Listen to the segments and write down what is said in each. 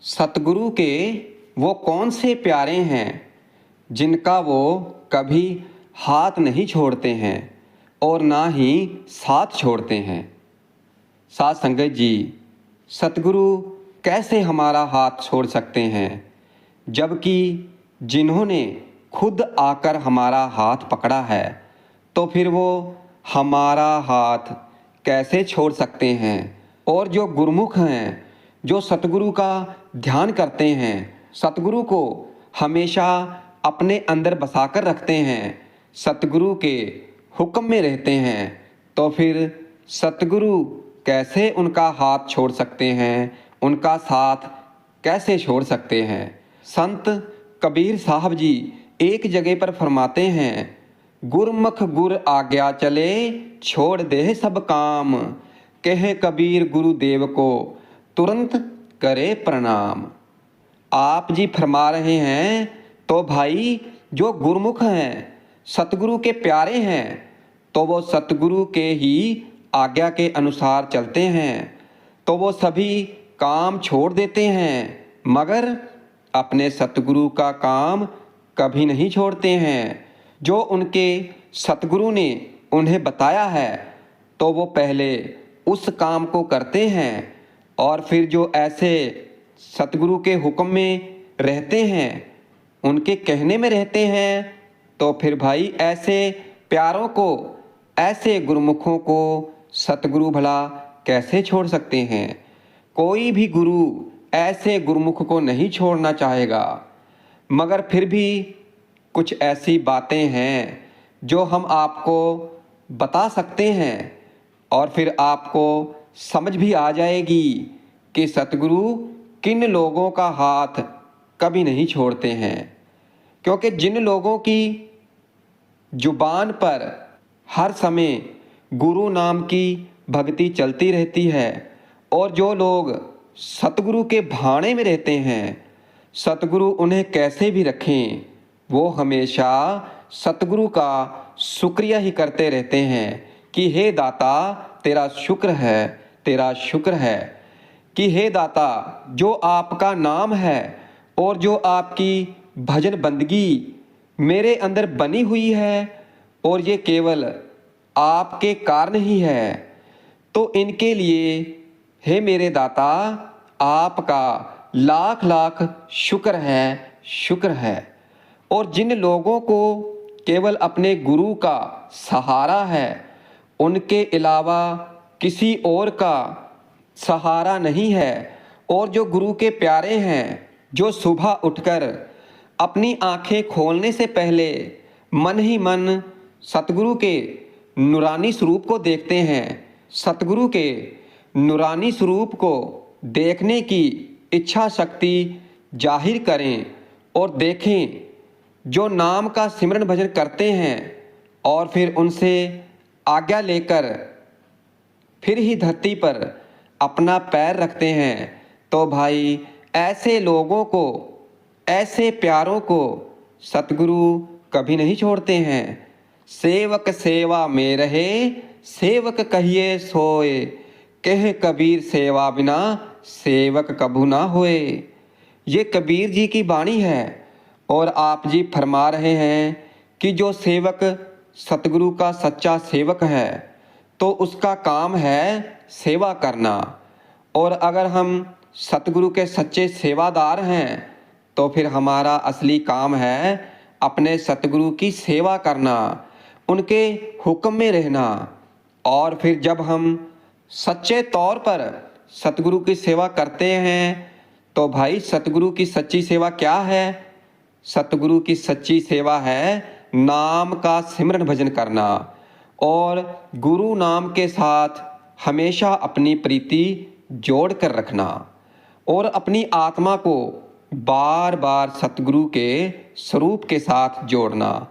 सतगुरु के वो कौन से प्यारे हैं जिनका वो कभी हाथ नहीं छोड़ते हैं और ना ही साथ छोड़ते हैं। साथ संगत जी, सतगुरु कैसे हमारा हाथ छोड़ सकते हैं, जबकि जिन्होंने खुद आकर हमारा हाथ पकड़ा है, तो फिर वो हमारा हाथ कैसे छोड़ सकते हैं। और जो गुरमुख हैं, जो सतगुरु का ध्यान करते हैं, सतगुरु को हमेशा अपने अंदर बसाकर रखते हैं, सतगुरु के हुक्म में रहते हैं, तो फिर सतगुरु कैसे उनका हाथ छोड़ सकते हैं, उनका साथ कैसे छोड़ सकते हैं। संत कबीर साहब जी एक जगह पर फरमाते हैं, गुरमुख गुर आज्ञा चले छोड़ दे सब काम, कहे कबीर गुरुदेव को तुरंत करे प्रणाम। आप जी फरमा रहे हैं, तो भाई जो गुरमुख हैं, सतगुरु के प्यारे हैं, तो वो सतगुरु के ही आज्ञा के अनुसार चलते हैं, तो वो सभी काम छोड़ देते हैं, मगर अपने सतगुरु का काम कभी नहीं छोड़ते हैं। जो उनके सतगुरु ने उन्हें बताया है, तो वो पहले उस काम को करते हैं, और फिर जो ऐसे सतगुरु के हुक्म में रहते हैं, उनके कहने में रहते हैं, तो फिर भाई ऐसे प्यारों को, ऐसे गुरुमुखों को सतगुरु भला कैसे छोड़ सकते हैं। कोई भी गुरु ऐसे गुरुमुख को नहीं छोड़ना चाहेगा, मगर फिर भी कुछ ऐसी बातें हैं जो हम आपको बता सकते हैं, और फिर आपको समझ भी आ जाएगी कि सतगुरु किन लोगों का हाथ कभी नहीं छोड़ते हैं। क्योंकि जिन लोगों की जुबान पर हर समय गुरु नाम की भक्ति चलती रहती है, और जो लोग सतगुरु के भाने में रहते हैं, सतगुरु उन्हें कैसे भी रखें, वो हमेशा सतगुरु का शुक्रिया ही करते रहते हैं कि हे दाता तेरा शुक्र है, तेरा शुक्र है, कि हे दाता जो आपका नाम है और जो आपकी भजन बंदगी मेरे अंदर बनी हुई है, और ये केवल आपके कारण ही है, तो इनके लिए हे मेरे दाता आपका लाख लाख शुक्र है, शुक्र है। और जिन लोगों को केवल अपने गुरु का सहारा है, उनके अलावा किसी और का सहारा नहीं है, और जो गुरु के प्यारे हैं, जो सुबह उठकर अपनी आंखें खोलने से पहले मन ही मन सतगुरु के नूरानी स्वरूप को देखते हैं, सतगुरु के नूरानी स्वरूप को देखने की इच्छा शक्ति जाहिर करें और देखें, जो नाम का सिमरन भजन करते हैं और फिर उनसे आज्ञा लेकर फिर ही धरती पर अपना पैर रखते हैं, तो भाई ऐसे लोगों को, ऐसे प्यारों को सतगुरु कभी नहीं छोड़ते हैं। सेवक सेवा में रहे सेवक कहिए सोए, कह कबीर सेवा बिना सेवक कभू ना होए। ये कबीर जी की वाणी है, और आप जी फरमा रहे हैं कि जो सेवक सतगुरु का सच्चा सेवक है, तो उसका काम है सेवा करना। और अगर हम सतगुरु के सच्चे सेवादार हैं, तो फिर हमारा असली काम है अपने सतगुरु की सेवा करना, उनके हुक्म में रहना। और फिर जब हम सच्चे तौर पर सतगुरु की सेवा करते हैं, तो भाई सतगुरु की सच्ची सेवा क्या है? सतगुरु की सच्ची सेवा है नाम का सिमरन भजन करना, और गुरु नाम के साथ हमेशा अपनी प्रीति जोड़ कर रखना, और अपनी आत्मा को बार बार सतगुरु के स्वरूप के साथ जोड़ना।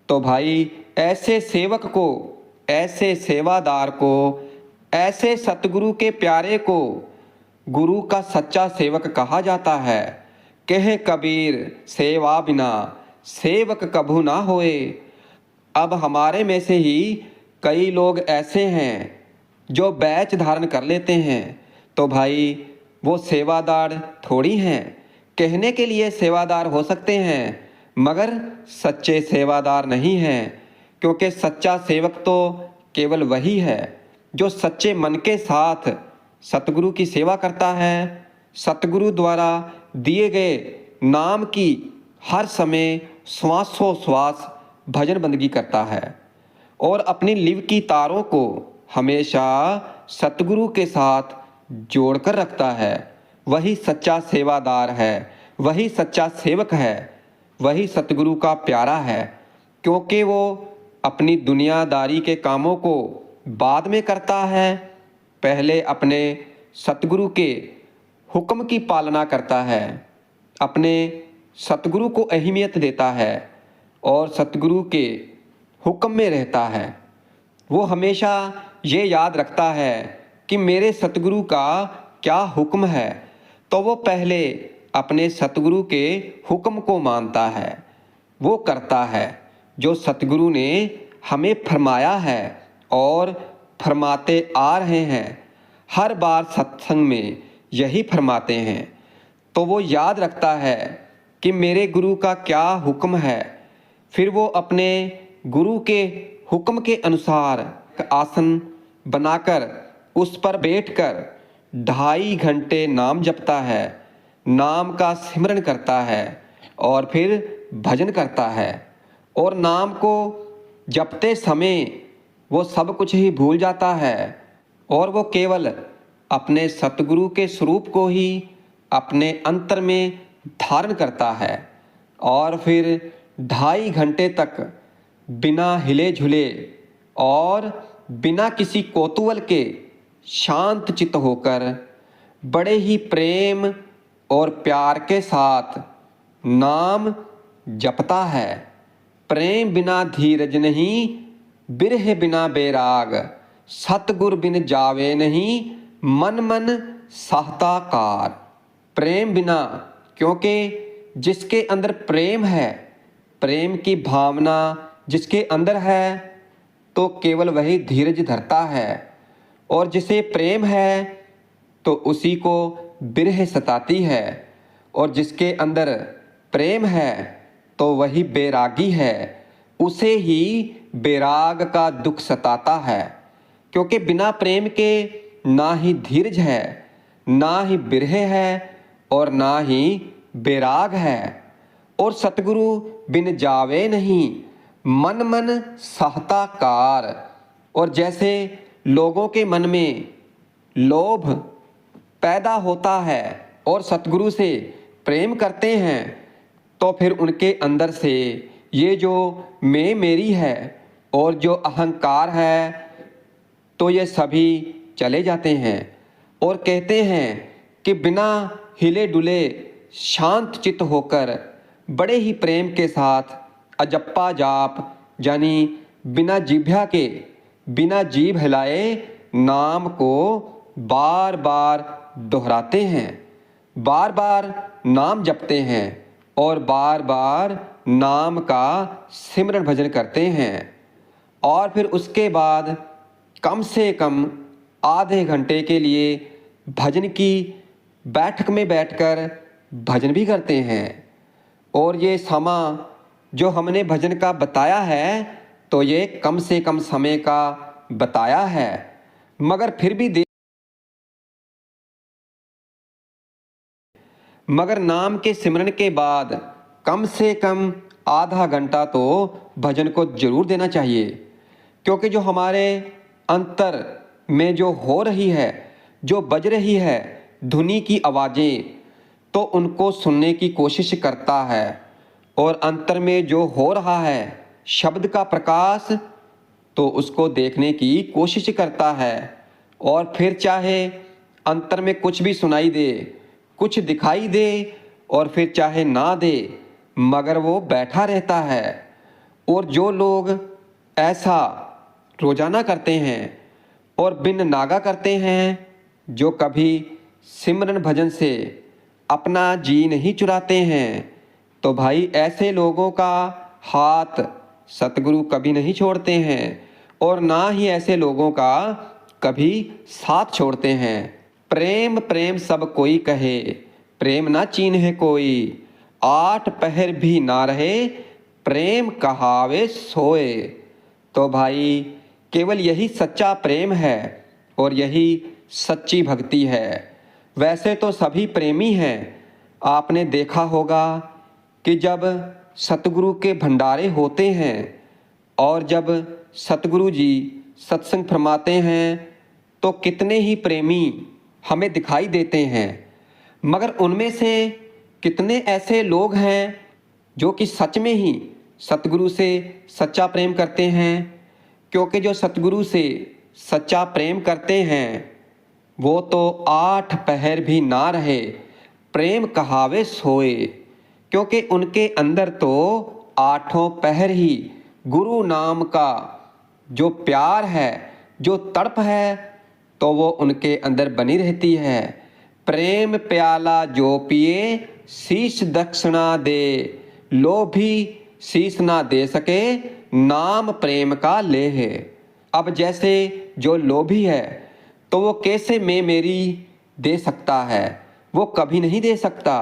तो भाई ऐसे सेवक को, ऐसे सेवादार को, ऐसे सतगुरु के प्यारे को गुरु का सच्चा सेवक कहा जाता है। कहे कबीर सेवा बिना सेवक कभू ना होए। अब हमारे में से ही कई लोग ऐसे हैं जो बैच धारण कर लेते हैं, तो भाई वो सेवादार थोड़ी हैं। कहने के लिए सेवादार हो सकते हैं मगर सच्चे सेवादार नहीं हैं, क्योंकि सच्चा सेवक तो केवल वही है जो सच्चे मन के साथ सतगुरु की सेवा करता है, सतगुरु द्वारा दिए गए नाम की हर समय श्वासोश्वास भजन बंदगी करता है और अपनी लिव की तारों को हमेशा सतगुरु के साथ जोड़कर रखता है। वही सच्चा सेवादार है, वही सच्चा सेवक है, वही सतगुरु का प्यारा है, क्योंकि वो अपनी दुनियादारी के कामों को बाद में करता है, पहले अपने सतगुरु के हुक्म की पालना करता है, अपने सतगुरु को अहमियत देता है और सतगुरु के हुक्म में रहता है। वो हमेशा ये याद रखता है कि मेरे सतगुरु का क्या हुक्म है, तो वो पहले अपने सतगुरु के हुक्म को मानता है, वो करता है जो सतगुरु ने हमें फरमाया है और फरमाते आ रहे हैं। हर बार सत्संग में यही फरमाते हैं, तो वो याद रखता है कि मेरे गुरु का क्या हुक्म है। फिर वो अपने गुरु के हुक्म के अनुसार आसन बनाकर उस पर बैठकर 2.5 घंटे नाम जपता है, नाम का सिमरन करता है और फिर भजन करता है। और नाम को जपते समय वो सब कुछ ही भूल जाता है और वो केवल अपने सतगुरु के स्वरूप को ही अपने अंतर में धारण करता है और फिर 2.5 घंटे तक बिना हिले झुले और बिना किसी कौतूहल के शांत चित्त होकर बड़े ही प्रेम और प्यार के साथ नाम जपता है। प्रेम बिना धीरज नहीं, बिरह बिना बैराग, सतगुर बिन जावे नहीं, मन मन सहता कार। प्रेम बिना, क्योंकि जिसके अंदर प्रेम है, प्रेम की भावना जिसके अंदर है, तो केवल वही धीरज धरता है, और जिसे प्रेम है तो उसी को बिरह सताती है, और जिसके अंदर प्रेम है तो वही बैरागी है, उसे ही बैराग का दुख सताता है। क्योंकि बिना प्रेम के ना ही धीरज है, ना ही बिरह है और ना ही बैराग है। और सतगुरु बिन जावे नहीं, मन मन सहता कार। और जैसे लोगों के मन में लोभ पैदा होता है और सतगुरु से प्रेम करते हैं, तो फिर उनके अंदर से ये जो मैं मेरी है और जो अहंकार है, तो ये सभी चले जाते हैं और कहते हैं कि बिना हिले डुले शांत चित्त होकर बड़े ही प्रेम के साथ अजप्पा जाप, यानी बिना जिह्वा के, बिना जीभ हिलाए नाम को बार बार दोहराते हैं, बार बार नाम जपते हैं और बार बार नाम का सिमरन भजन करते हैं। और फिर उसके बाद कम से कम आधे घंटे के लिए भजन की बैठक में बैठकर भजन भी करते हैं। और ये समा जो हमने भजन का बताया है, तो ये कम से कम समय का बताया है, मगर फिर भी मगर नाम के सिमरन के बाद कम से कम आधा घंटा तो भजन को जरूर देना चाहिए। क्योंकि जो हमारे अंतर में जो हो रही है, जो बज रही है धुनी की आवाज़ें, तो उनको सुनने की कोशिश करता है, और अंतर में जो हो रहा है शब्द का प्रकाश, तो उसको देखने की कोशिश करता है। और फिर चाहे अंतर में कुछ भी सुनाई दे, कुछ दिखाई दे, और फिर चाहे ना दे, मगर वो बैठा रहता है। और जो लोग ऐसा रोजाना करते हैं और बिन नागा करते हैं, जो कभी सिमरन भजन से अपना जी नहीं चुराते हैं, तो भाई ऐसे लोगों का हाथ सतगुरु कभी नहीं छोड़ते हैं और ना ही ऐसे लोगों का कभी साथ छोड़ते हैं। प्रेम प्रेम सब कोई कहे, प्रेम ना चीन्हे कोई। 8 पहर भी ना रहे, प्रेम कहावे सोए। तो भाई केवल यही सच्चा प्रेम है और यही सच्ची भक्ति है। वैसे तो सभी प्रेमी हैं। आपने देखा होगा कि जब सतगुरु के भंडारे होते हैं और जब सतगुरु जी सत्संग फरमाते हैं तो कितने ही प्रेमी हमें दिखाई देते हैं, मगर उनमें से कितने ऐसे लोग हैं जो कि सच में ही सतगुरु से सच्चा प्रेम करते हैं। क्योंकि जो सतगुरु से सच्चा प्रेम करते हैं वो तो 8 पहर भी ना रहे, प्रेम कहावे सोए। क्योंकि उनके अंदर तो 8 पहर ही गुरु नाम का जो प्यार है, जो तड़प है, तो वो उनके अंदर बनी रहती है। प्रेम प्याला जो पिए, शीश दक्षिणा दे। लोभी शीश ना दे सके, नाम प्रेम का ले है। अब जैसे जो लोभी है तो वो कैसे मैं मेरी दे सकता है, वो कभी नहीं दे सकता।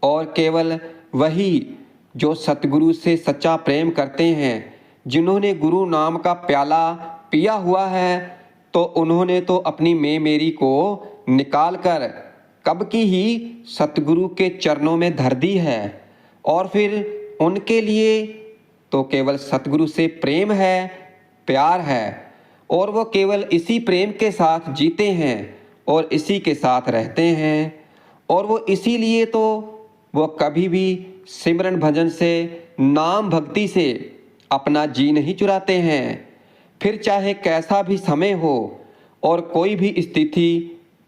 और केवल वही जो सतगुरु से सच्चा प्रेम करते हैं, जिन्होंने गुरु नाम का प्याला पिया हुआ है, तो उन्होंने तो अपनी मैं मेरी को निकाल कर कब की ही सतगुरु के चरणों में धर दी है। और फिर उनके लिए तो केवल सतगुरु से प्रेम है, प्यार है, और वो केवल इसी प्रेम के साथ जीते हैं और इसी के साथ रहते हैं। और वो इसीलिए तो वो कभी भी सिमरन भजन से, नाम भक्ति से अपना जी नहीं चुराते हैं। फिर चाहे कैसा भी समय हो और कोई भी स्थिति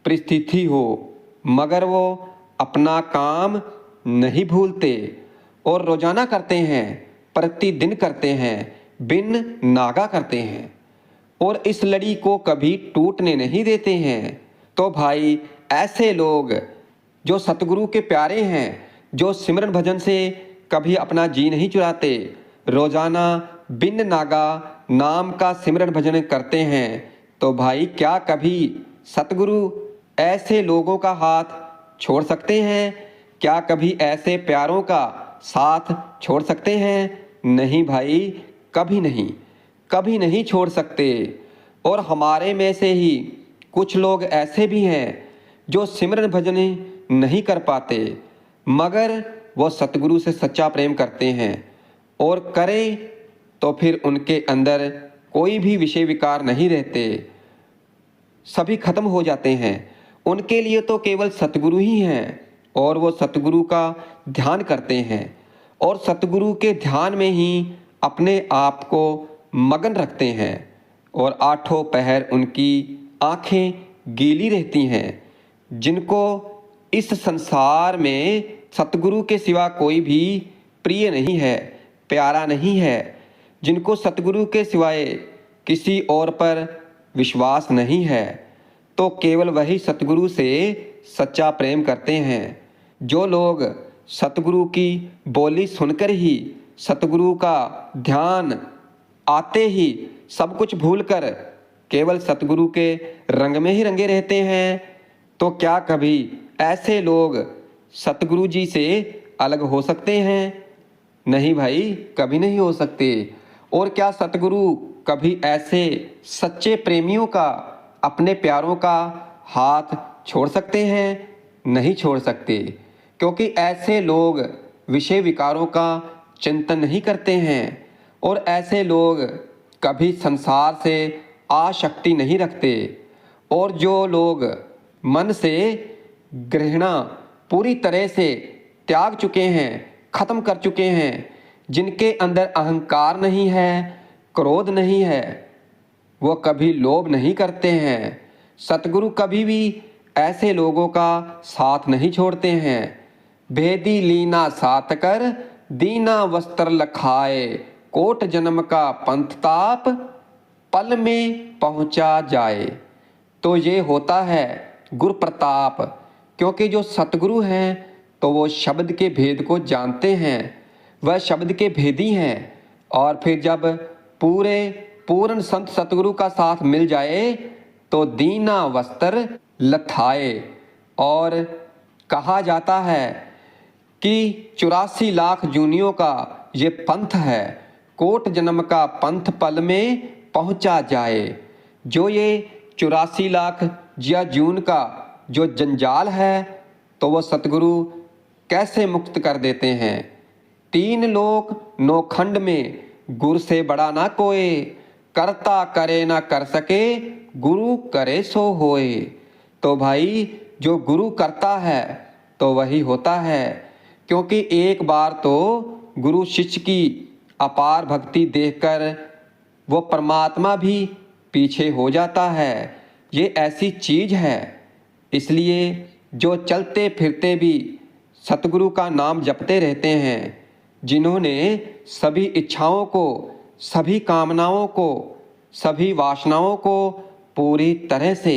परिस्थिति हो, मगर वो अपना काम नहीं भूलते और रोजाना करते हैं, प्रतिदिन करते हैं, बिन नागा करते हैं और इस लड़ी को कभी टूटने नहीं देते हैं। तो भाई ऐसे लोग जो सतगुरु के प्यारे हैं, जो सिमरन भजन से कभी अपना जी नहीं चुराते, रोजाना बिन नागा नाम का सिमरन भजन करते हैं, तो भाई क्या कभी सतगुरु ऐसे लोगों का हाथ छोड़ सकते हैं? क्या कभी ऐसे प्यारों का साथ छोड़ सकते हैं? नहीं भाई, कभी नहीं, कभी नहीं छोड़ सकते। और हमारे में से ही कुछ लोग ऐसे भी हैं जो सिमरन भजन नहीं कर पाते, मगर वो सतगुरु से सच्चा प्रेम करते हैं और करें तो फिर उनके अंदर कोई भी विषय विकार नहीं रहते, सभी खत्म हो जाते हैं। उनके लिए तो केवल सतगुरु ही हैं और वो सतगुरु का ध्यान करते हैं और सतगुरु के ध्यान में ही अपने आप को मगन रखते हैं और 8 पहर उनकी आंखें गीली रहती हैं। जिनको इस संसार में सतगुरु के सिवा कोई भी प्रिय नहीं है, प्यारा नहीं है, जिनको सतगुरु के सिवाय किसी और पर विश्वास नहीं है, तो केवल वही सतगुरु से सच्चा प्रेम करते हैं। जो लोग सतगुरु की बोली सुनकर ही, सतगुरु का ध्यान आते ही सब कुछ भूलकर केवल सतगुरु के रंग में ही रंगे रहते हैं, तो क्या कभी ऐसे लोग सतगुरु जी से अलग हो सकते हैं? नहीं भाई, कभी नहीं हो सकते। और क्या सतगुरु कभी ऐसे सच्चे प्रेमियों का, अपने प्यारों का हाथ छोड़ सकते हैं? नहीं छोड़ सकते, क्योंकि ऐसे लोग विषय विकारों का चिंतन नहीं करते हैं और ऐसे लोग कभी संसार से आसक्ति नहीं रखते। और जो लोग मन से घृणा पूरी तरह से त्याग चुके हैं, खत्म कर चुके हैं, जिनके अंदर अहंकार नहीं है, क्रोध नहीं है, वो कभी लोभ नहीं करते हैं। सतगुरु कभी भी ऐसे लोगों का साथ नहीं छोड़ते हैं। भेदी लीना सात कर, दीना वस्त्र लखाए, कोट जन्म का पंथ ताप, पल में पहुंचा जाए। तो ये होता है गुरु प्रताप, क्योंकि जो सतगुरु हैं तो वो शब्द के भेद को जानते हैं, वह शब्द के भेदी हैं। और फिर जब पूर्ण संत सतगुरु का साथ मिल जाए तो दीना वस्त्र लथाए। और कहा जाता है कि 84 लाख जूनियों का ये पंथ है, कोट जन्म का पंथ पल में पहुंचा जाए। जो ये 84 लाख जिया जून का जो जंजाल है, तो वो सतगुरु कैसे मुक्त कर देते हैं। 3 लोक नौखंड में गुरु से बड़ा ना कोई, करता करे ना कर सके, गुरु करे सो होए। तो भाई जो गुरु करता है तो वही होता है, क्योंकि एक बार तो गुरु शिष्य की अपार भक्ति देखकर वो परमात्मा भी पीछे हो जाता है। ये ऐसी चीज है। इसलिए जो चलते फिरते भी सतगुरु का नाम जपते रहते हैं, जिन्होंने सभी इच्छाओं को, सभी कामनाओं को, सभी वासनाओं को पूरी तरह से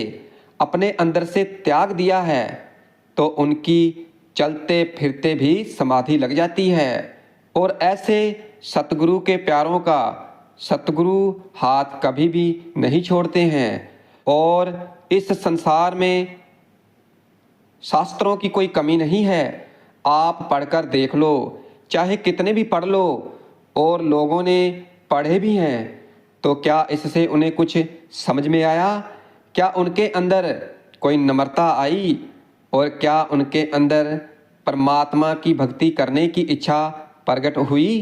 अपने अंदर से त्याग दिया है, तो उनकी चलते फिरते भी समाधि लग जाती है। और ऐसे सतगुरु के प्यारों का सतगुरु हाथ कभी भी नहीं छोड़ते हैं। और इस संसार में शास्त्रों की कोई कमी नहीं है। आप पढ़कर देख लो, चाहे कितने भी पढ़ लो, और लोगों ने पढ़े भी हैं, तो क्या इससे उन्हें कुछ समझ में आया? क्या उनके अंदर कोई नम्रता आई? और क्या उनके अंदर परमात्मा की भक्ति करने की इच्छा प्रकट हुई?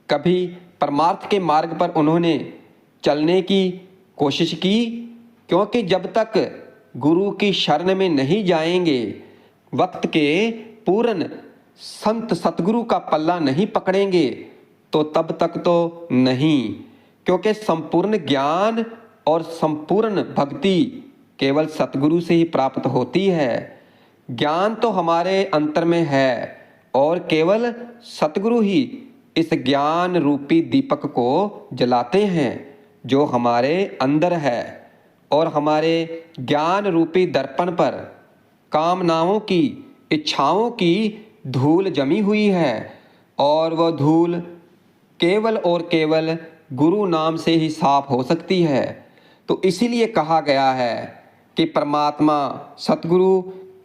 कभी परमार्थ के मार्ग पर उन्होंने चलने की कोशिश की? क्योंकि जब तक गुरु की शरण में नहीं जाएंगे, वक्त के पूर्ण संत सतगुरु का पल्ला नहीं पकड़ेंगे, तो तब तक तो नहीं। क्योंकि संपूर्ण ज्ञान और संपूर्ण भक्ति केवल सतगुरु से ही प्राप्त होती है। ज्ञान तो हमारे अंतर में है, और केवल सतगुरु ही इस ज्ञान रूपी दीपक को जलाते हैं जो हमारे अंदर है। और हमारे ज्ञान रूपी दर्पण पर कामनाओं की, इच्छाओं की धूल जमी हुई है, और वह धूल केवल और केवल गुरु नाम से ही साफ हो सकती है। तो इसीलिए कहा गया है कि परमात्मा सतगुरु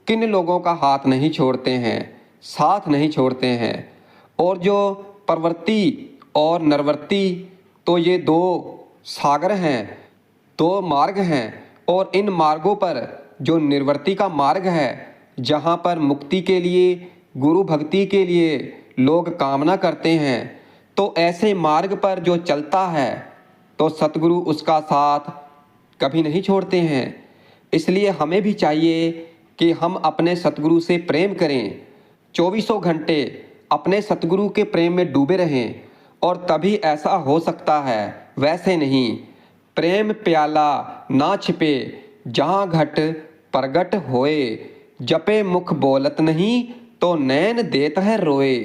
किन लोगों का हाथ नहीं छोड़ते हैं, साथ नहीं छोड़ते हैं। और जो प्रवृत्ति और नरवृत्ति, तो ये 2 सागर हैं, 2 मार्ग हैं। और इन मार्गों पर जो निर्वृत्ति का मार्ग है, जहाँ पर मुक्ति के लिए, गुरु भक्ति के लिए लोग कामना करते हैं, तो ऐसे मार्ग पर जो चलता है, तो सतगुरु उसका साथ कभी नहीं छोड़ते हैं। इसलिए हमें भी चाहिए कि हम अपने सतगुरु से प्रेम करें, 24 घंटे अपने सतगुरु के प्रेम में डूबे रहें, और तभी ऐसा हो सकता है। वैसे नहीं, प्रेम प्याला ना छिपे, जहाँ घट प्रगट होए, जपे मुख बोलत नहीं, तो नैन देत है रोए।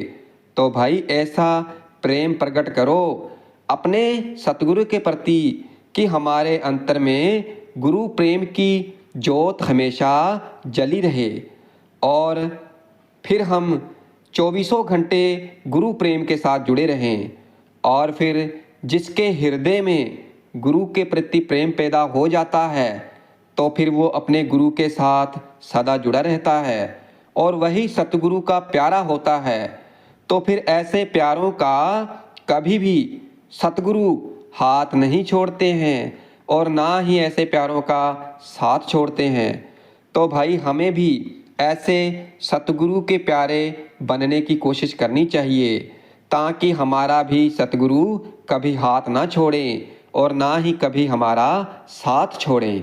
तो भाई ऐसा प्रेम प्रकट करो अपने सतगुरु के प्रति कि हमारे अंतर में गुरु प्रेम की ज्योत हमेशा जली रहे, और फिर हम 24 घंटे गुरु प्रेम के साथ जुड़े रहें। और फिर जिसके हृदय में गुरु के प्रति प्रेम पैदा हो जाता है, तो फिर वो अपने गुरु के साथ सदा जुड़ा रहता है, और वही सतगुरु का प्यारा होता है। तो फिर ऐसे प्यारों का कभी भी सतगुरु हाथ नहीं छोड़ते हैं, और ना ही ऐसे प्यारों का साथ छोड़ते हैं। तो भाई हमें भी ऐसे सतगुरु के प्यारे बनने की कोशिश करनी चाहिए, ताकि हमारा भी सतगुरु कभी हाथ ना छोड़े और ना ही कभी हमारा साथ छोड़ें।